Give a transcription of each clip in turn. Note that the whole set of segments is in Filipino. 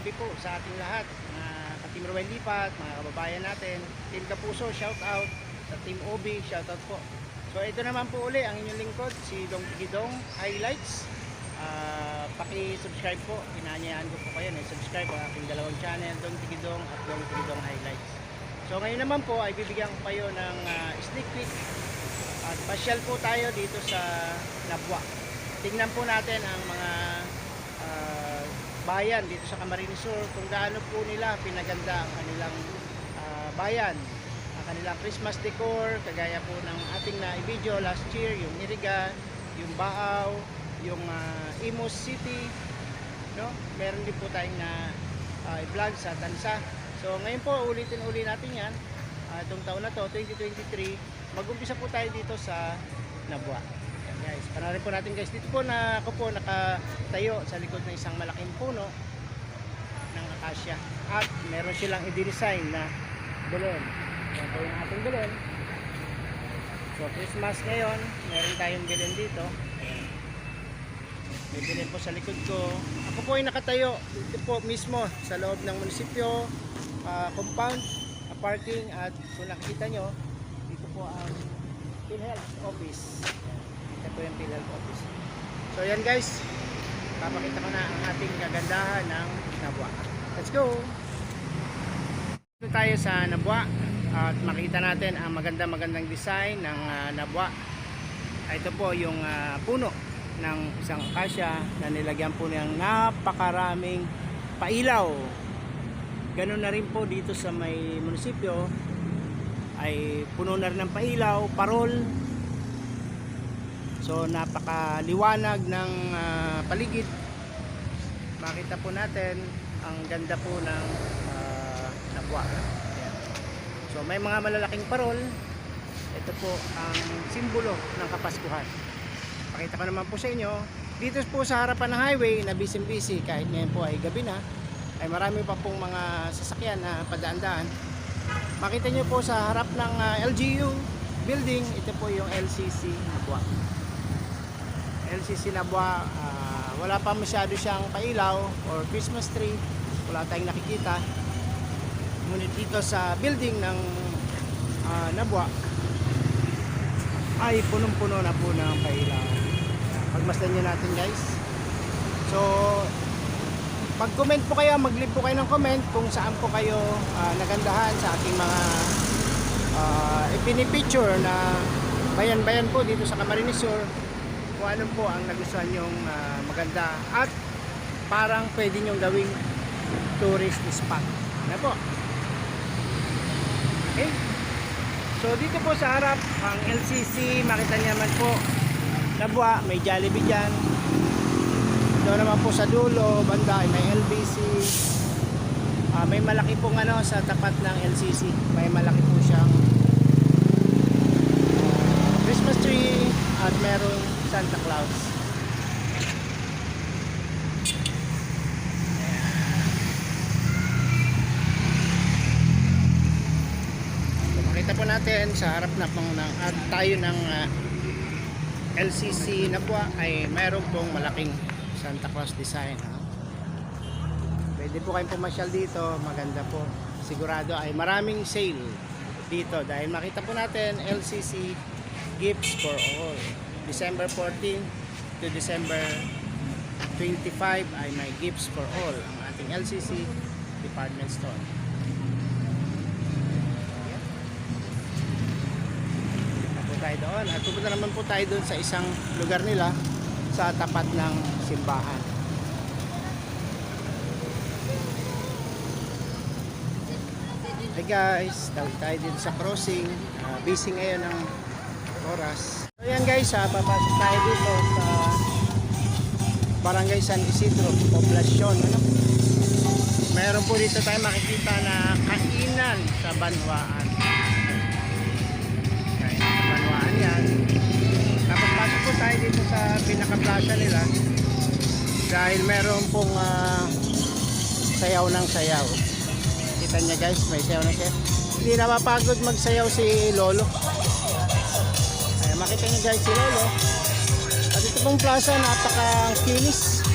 gabi po sa ating lahat, mga ka-Team Ruel Lipat, mga kababayan natin, Team Kapuso, shout out sa Team OB, shout out po. So ito naman po uli ang inyong lingkod, si Dong Tikidong Highlights. Paki-subscribe po, inaanyayahan ko po kayo na subscribe ang aking dalawang channel, Dong Tikidong at Dong Tikidong Highlights. So ngayon naman po ay bibigyan ko kayo ng sneak peek at pasyal po tayo dito sa Nabwa. Tingnan po natin ang mga bayan dito sa Camarines Sur, kung gaano po nila pinaganda ang kanilang bayan, ang kanilang Christmas decor, kagaya po ng ating na-video last year, yung Iriga, yung Baaw, yung Imus City, no? Meron din po tayong na i-vlog sa Tansa. So ngayon po ulitin-uli natin yan, itong taon na to 2023, mag-umpisa po tayo dito sa Nabwa. Guys, panoorin po natin guys. Dito po na ako po nakatayo sa likod ng isang malaking puno ng acacia. At meron silang i-design na balon. Yan po yung ating balon. So Christmas ngayon, meron tayong bilin dito. Ayan. May bilin po sa likod ko. Ako po ay nakatayo dito po mismo sa loob ng munisipyo, compound, parking, at kung nakikita nyo, dito po ang PhilHealth office. Ito po yung PhilHealth office. So yan guys, papakita ko na ang ating kagandahan ng Nabwa. Let's go! Dito tayo sa Nabwa at makita natin ang magandang design ng Nabwa. Ito po yung puno ng isang acacia na nilagyan po ng napakaraming pailaw. Ganun na rin po dito sa may munisipyo ay puno na rin ng pailaw, parol. So napakaliwanag ng paligid. Makita po natin ang ganda po ng Nabwa. Ayan. So may mga malalaking parol. Ito po ang simbolo ng Kapaskuhan. Pakita ko naman po sa inyo. Dito po sa harapan ng highway na busy kahit ngayon po ay gabi na, ay marami pa pong mga sasakyan na padaan-daan. Makita nyo po sa harap ng LGU building, ito po yung LCC Nabwa. LCC Nabwa, wala pa masyado siyang pailaw or Christmas tree, wala tayong nakikita. Ngunit dito sa building ng Nabwa ay punong-puno na po ng pailaw. Pagmasdan nyo natin guys. So mag-comment po kayo, mag-leave po kayo ng comment kung saan po kayo nagandahan sa ating mga ipinipicture na bayan-bayan po dito sa Camarines Sur. Kung ano po ang nagustuhan nyong maganda at parang pwede nyong gawing tourist spot. Ano po? Okay? So dito po sa harap ang LCC, makita niyo naman po Nabwa, may Jollibee dyan. Doon naman po sa dulo, banda may LBC. May malaki pong sa tapat ng LCC. May malaki po siyang Christmas tree at merong Santa Claus. So, makita po natin sa harap na pong tayo ng LCC Nabwa ay meron pong malaking Santa Claus design. Pwede po kayong pumasyal dito, maganda po. Sigurado ay maraming sale dito dahil makita po natin LCC Gifts for All. December 14 to December 25 ay may Gifts for All ang ating LCC department store. Tayo doon at pupunta naman po tayo doon sa isang lugar nila sa tapat ng simbahan. Hey guys, tawid tayo dito sa crossing. Busy ngayon ng oras. So yan guys, papasok tayo dito sa Barangay San Isidro, Poblacion. Meron po dito tayo makikita na kainan sa Banwaan. Yan. Tapos pasok po tayo dito sa pinaka-plaza nila dahil meron pong sayaw ng sayaw. Kita niya guys, may sayaw na siya. Hindi na mapagod magsayaw si Lolo. Ay, makita niyo guys si Lolo. At ito pong plaza napaka-kinis.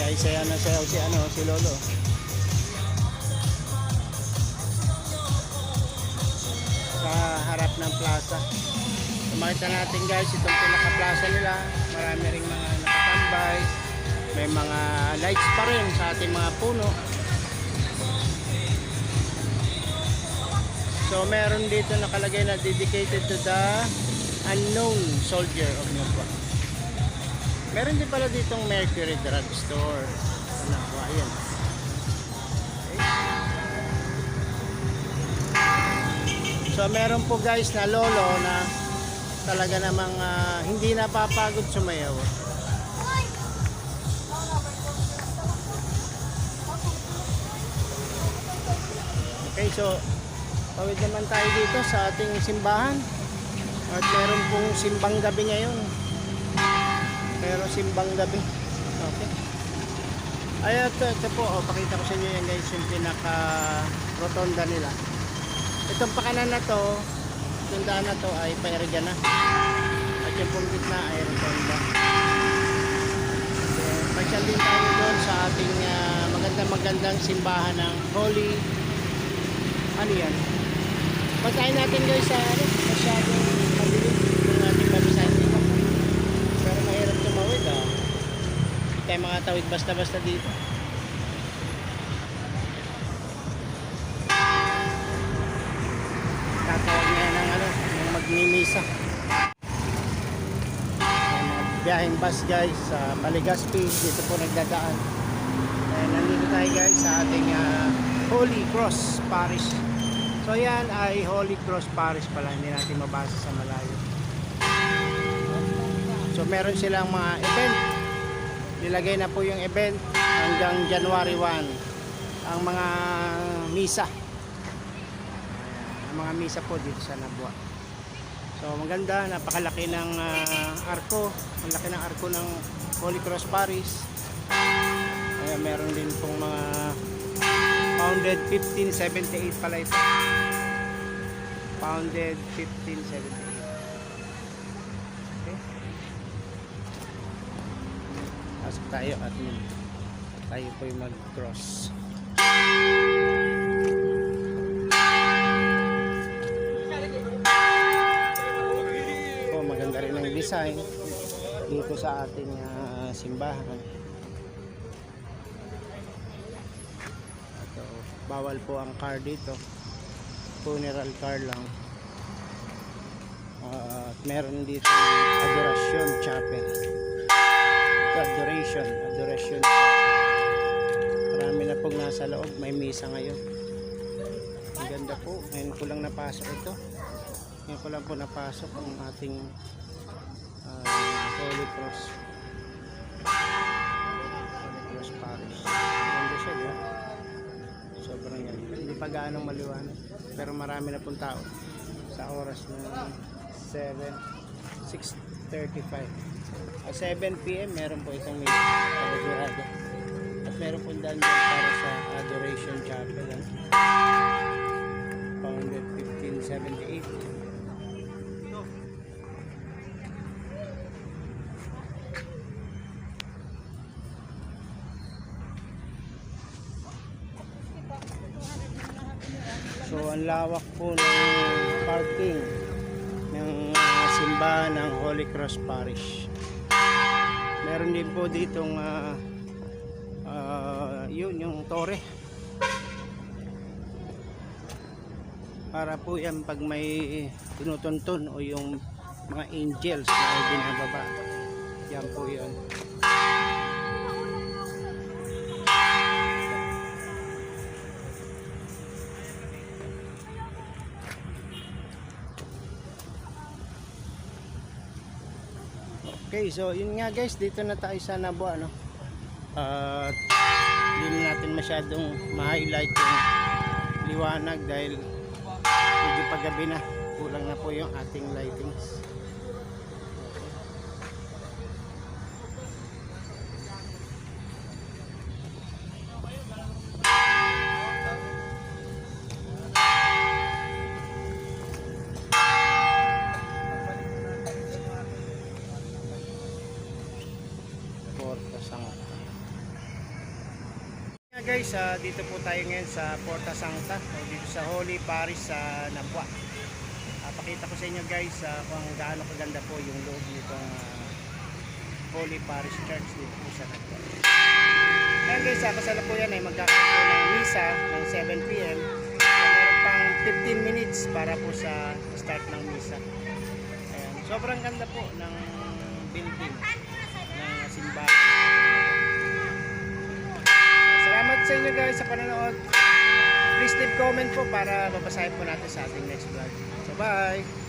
Saya-saya na sayaw si Lolo. Sa harap ng plaza. So, makita natin guys, itong pinaka-plaza nila. Marami ring mga nakatambay. May mga lights pa rin sa ating mga puno. So meron dito nakalagay na dedicated to the unknown soldier of Nubwa. Meron din pala ditong Mercury Drug Store. Ayan. Okay. So meron po guys na lolo na talaga namang hindi napapagod sumayaw. Okay, so tawid naman tayo dito sa ating simbahan. At meron pong simbang gabi ngayon. Pero simbang gabi. Okay. Ay, ito po, pakita ko sa inyo yan guys, yung pinaka rotonda nila. Itong pakanan na to, itong daan na to ay pairiga na. At yung pong gitna ay rotonda. So, pasyal din tayo doon sa ating magandang simbahan ng Holy, ano yan? Pagkain natin guys sa masyadong mabilis ng ating babisahin dito. Pero mahirap tumawid Hindi tayo makatawid basta-basta dito. Tatawag niya ng magmimisa. Mga biyaheng bus guys sa Maligaspi. Dito po nagdadaan. Nandito tayo guys sa ating Holy Cross Parish. So yan ay Holy Cross Parish pala, hindi natin mabasa sa malayo. So meron silang mga event. Nilagay na po yung event hanggang January 1. Ang mga misa. Ang mga misa po dito sa Nabwa. So maganda, napakalaki ng arko. Ang laki ng arko ng Holy Cross Parish. Meron din pong mga founded 1578 pala ito. Founded 1578. Okay. Pasok tayo at tayo po yung mag-cross. Oh, maganda rin ang design dito sa ating simbahan. Bawal po ang car dito, funeral car lang. At meron dito adoration chapel. Adoration chapel. Marami na pong nasa loob, may misa ngayon. Ang ganda po, ngayon ko lang napasok ito. Ngayon ko lang po napasok ang ating Holy Cross Parish. Ganda siya, di ba? Sobrang yan. Hindi pa gaano maliwanag. Pero marami na pong tao. Sa oras ng 6:35. 7 PM meron po itong misa. At meron pong daan para sa Adoration Chapel. Founded 1578. So ang lawak po ng parking ng simbahan ng Holy Cross Parish. Meron din po ditong yun yung tore. Para po yan pag may tinutuntun o yung mga angels na binababa. Yan po yun. Okay, so yun nga guys, dito na tayo sa Nabwa, no? Hindi natin masyadong ma-highlight yung liwanag dahil medyo paggabi na, kulang na po yung ating lightings. guys, dito po tayo ngayon sa Porta Santa o dito sa Holy Parish sa Nabwa. Pakita ko sa inyo guys kung gaano kaganda po yung loob nitong Holy Parish Church dito po sa Nabwa. Ngayon guys, kasalukuyan ay magkakaroon po ng misa ng 7 PM. So, meron pang 15 minutes para po sa start ng misa. Ayan. Sobrang ganda po ng building ng simbahan. Salamat sa inyo guys sa panonood. Please leave comment po para babasahin po natin sa ating next vlog. So bye!